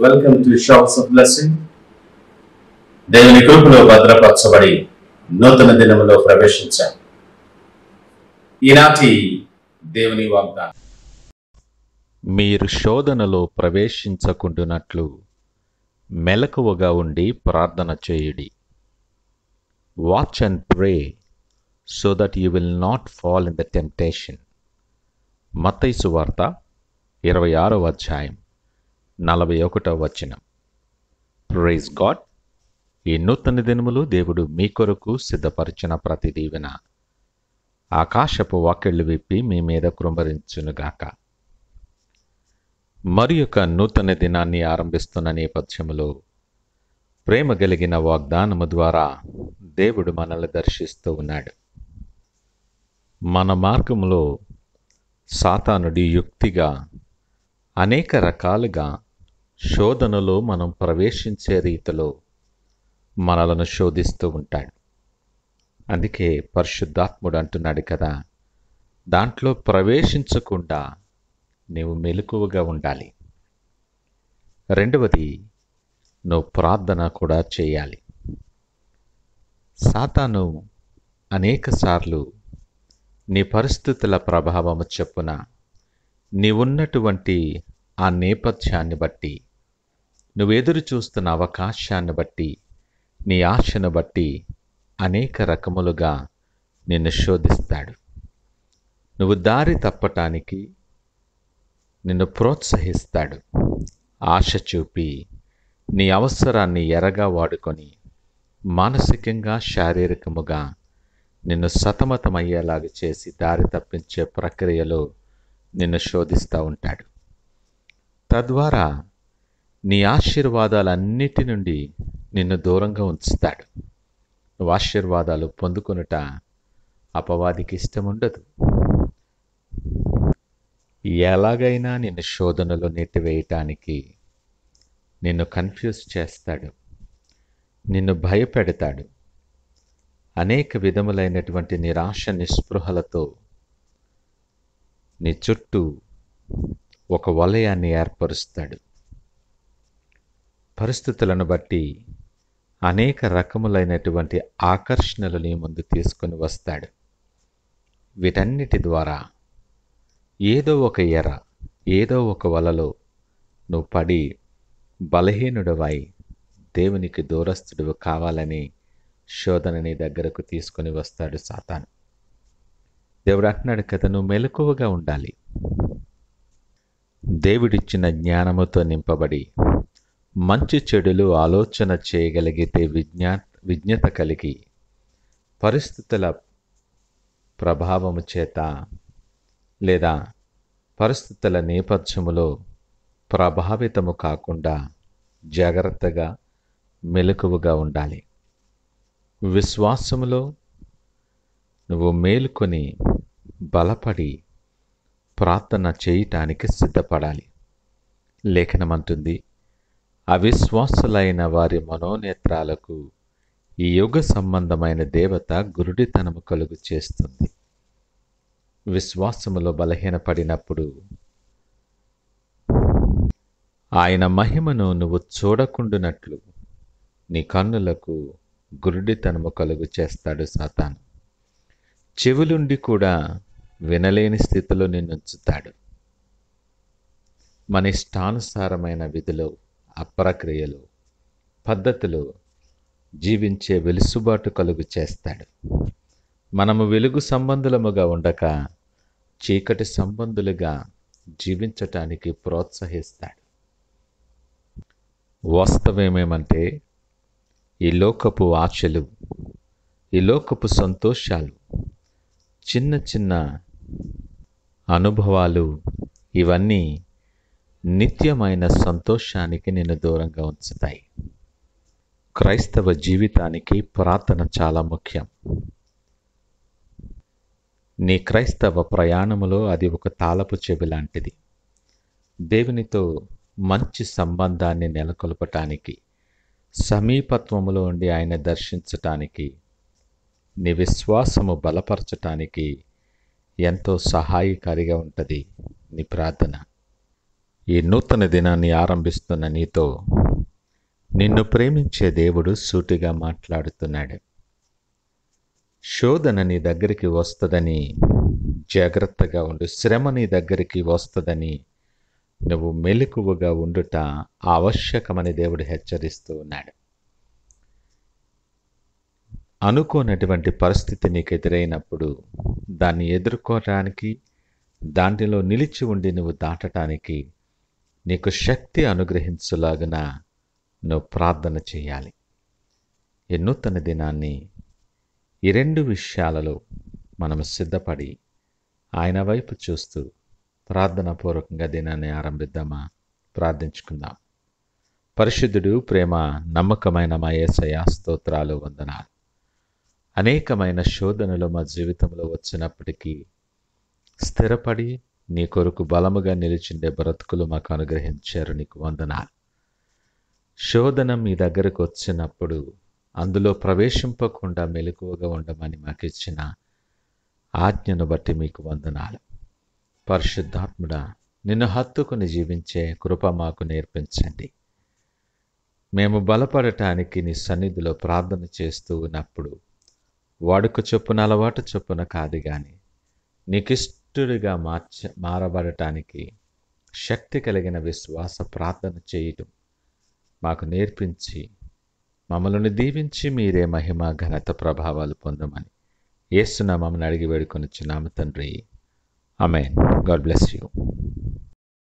Welcome to shops of blessing. దేవుని కృపలో భద్రపరచబడి నూతన దినములో ప్రవేశించాం. ఈనాటి దేవుని వాగ్దానం, మీరు శోధనలో ప్రవేశించకుండునట్లు మెలకువగా ఉండి ప్రార్థన చేయుడి. Watch and pray so that you will not fall in the temptation. మత్తయి సువార్త 26వ అధ్యాయం 41వ వచనం. Praise God. ఈ నూతన దినములు దేవుడు మీ కొరకు సిద్ధపరిచిన ప్రతి దీవెన ఆకాశపు వాకిళ్లు విప్పి మీ మీద కృంభరించునుగాక. మరి యొక్క నూతన దినాన్ని ఆరంభిస్తున్న నేపథ్యములో ప్రేమ కలిగిన వాగ్దానము ద్వారా దేవుడు మనల్ని దర్శిస్తూ ఉన్నాడు. మన మార్గంలో సాతానుడి యుక్తిగా అనేక రకాలుగా శోధనలో మనం ప్రవేశించే రీతిలో మనలను శోధిస్తూ ఉంటాడు. అందుకే పరిశుద్ధాత్ముడు అంటున్నాడు కదా, దాంట్లో ప్రవేశించకుండా నీవు మెలకువగా ఉండాలి. రెండవది, నువ్వు ప్రార్థన కూడా చేయాలి. సాతాను అనేకసార్లు నీ పరిస్థితుల ప్రభావము చొప్పున నీవున్నటువంటి ఆ నేపథ్యాన్ని బట్టి, నువ్వు ఎదురు చూస్తున్న అవకాశాన్ని బట్టి, నీ ఆశను బట్టి అనేక రకములుగా నిన్ను శోధిస్తాడు. నువ్వు దారి తప్పటానికి నిన్ను ప్రోత్సహిస్తాడు. ఆశ చూపి నీ అవసరాన్ని ఎరగా వాడుకొని మానసికంగా శారీరకముగా నిన్ను సతమతమయ్యేలాగా చేసి దారి తప్పించే ప్రక్రియలో నిన్ను శోధిస్తూ ఉంటాడు. తద్వారా నీ ఆశీర్వాదాలన్నిటి నుండి నిన్ను దూరంగా ఉంచుతాడు. నువ్వు ఆశీర్వాదాలు పొందుకొనుట అపవాదికి ఇష్టముండదు. ఎలాగైనా నిన్ను శోధనలో నెట్టివేయటానికి నిన్ను కన్ఫ్యూజ్ చేస్తాడు, నిన్ను భయపెడతాడు. అనేక విధములైనటువంటి నిరాశ నిస్పృహలతో నీ చుట్టూ ఒక వలయాన్ని ఏర్పరుస్తాడు. పరిస్థితులను బట్టి అనేక రకములైనటువంటి ఆకర్షణలు నీ ముందు తీసుకొని వస్తాడు. వీటన్నిటి ద్వారా ఏదో ఒక ఎర, ఏదో ఒక వలలో నువ్వు పడి బలహీనుడవై దేవునికి దూరస్తుడు కావాలని శోధన నీ దగ్గరకు తీసుకొని వస్తాడు సాతాను. దేవుడు అంటున్నాడు కదా, నువ్వు మెలకువగా ఉండాలి. దేవుడిచ్చిన జ్ఞానముతో నింపబడి మంచి చెడులు ఆలోచన చేయగలిగితే విజ్ఞత కలిగి పరిస్థితుల ప్రభావము చేత లేదా పరిస్థితుల నేపథ్యములో ప్రభావితము కాకుండా జాగ్రత్తగా మెలకువగా ఉండాలి. విశ్వాసములో నువ్వు మేలుకొని బలపడి ప్రార్థన చేయటానికి సిద్ధపడాలి. లేఖనమంటుంది, అవిశ్వాసులైన వారి మనోనేత్రాలకు ఈ యుగ సంబంధమైన దేవత గురుడితనము కలుగు చేస్తుంది. విశ్వాసములో బలహీనపడినప్పుడు ఆయన మహిమను నువ్వు చూడకుండునట్లు నీ కన్నులకు గురుడితనము కలుగు చేస్తాడు సాతాను. చెవులుండి కూడా వినలేని స్థితిలో నిన్నుంచుతాడు. మన ఇష్టానుసారమైన విధిలో, అప్రక్రియలో, పద్ధతిలో జీవించే వెలుసుబాటు కలుగు చేస్తాడు. మనము వెలుగు సంబంధులముగా ఉండక చీకటి సంబంధులుగా జీవించటానికి ప్రోత్సహిస్తాడు. వాస్తవమేమంటే, ఈ లోకపు ఆశలు, ఈ లోకపు సంతోషాలు, చిన్న చిన్న అనుభవాలు, ఇవన్నీ నిత్యమైన సంతోషానికి నిన్ను దూరంగా ఉంచుతాయి. క్రైస్తవ జీవితానికి ప్రార్థన చాలా ముఖ్యం. నీ క్రైస్తవ ప్రయాణములో అది ఒక తాళపు చెవి లాంటిది. దేవునితో మంచి సంబంధాన్ని నెలకొల్పటానికి, సమీపత్వములో ఉండి ఆయన దర్శించటానికి, నీ విశ్వాసము బలపరచటానికి ఎంతో సహాయకారిగా ఉంటుంది నీ ప్రార్థన. ఈ నూతన దినాన్ని ఆరంభిస్తున్న నీతో నిన్ను ప్రేమించే దేవుడు సూటిగా మాట్లాడుతున్నాడు. శోధన నీ దగ్గరికి వస్తుందని జాగ్రత్తగా ఉండు. శ్రమ నీ దగ్గరికి వస్తుందని నువ్వు మెలకువగా ఉండుట ఆవశ్యకమని దేవుడు హెచ్చరిస్తూ ఉన్నాడు. అనుకోనటువంటి పరిస్థితి నీకు ఎదురైనప్పుడు దాన్ని ఎదుర్కోవటానికి, దాంట్లో నిలిచి ఉండి నువ్వు దాటటానికి నీకు శక్తి అనుగ్రహించులాగున నువ్వు ప్రార్థన చేయాలి. ఈ నూతన దినాన్ని ఈ రెండు విషయాలలో మనం సిద్ధపడి ఆయన వైపు చూస్తూ ప్రార్థనాపూర్వకంగా దినాన్ని ఆరంభిద్దామా? ప్రార్థించుకుందాం. పరిశుద్ధుడు, ప్రేమ నమ్మకమైన మా యేసయ్యా, స్తోత్రాలు, వందనాలు. అనేకమైన శోధనలు మా జీవితంలో వచ్చినప్పటికీ స్థిరపడి నీ కొరకు బలముగా నిలిచిండే బ్రతుకులు మాకు అనుగ్రహించారు. నీకు వందనాలు. శోధన మీ దగ్గరకు వచ్చినప్పుడు అందులో ప్రవేశింపకుండా మెలకువగా ఉండమని మాకు ఇచ్చిన ఆజ్ఞను బట్టి మీకు వందనాలు. పరిశుద్ధాత్ముడా, నిన్ను హత్తుకుని జీవించే కృప మాకు నేర్పించండి. మేము బలపడటానికి నీ సన్నిధిలో ప్రార్థన చేస్తూ ఉన్నప్పుడు వాడుక చొప్పున, అలవాటు చొప్పున కాదు కానీ నీకిష్టుడిగా మారబడటానికి శక్తి కలిగిన విశ్వాస ప్రార్థన చేయటం మాకు నేర్పించి మమ్మల్ని దీవించి మీరే మహిమ, ఘనత, ప్రభావాలు పొందమని యేసు నామమున అడిగి వేడుకొనుచున్నాము తండ్రి. ఆమేన్. God bless you.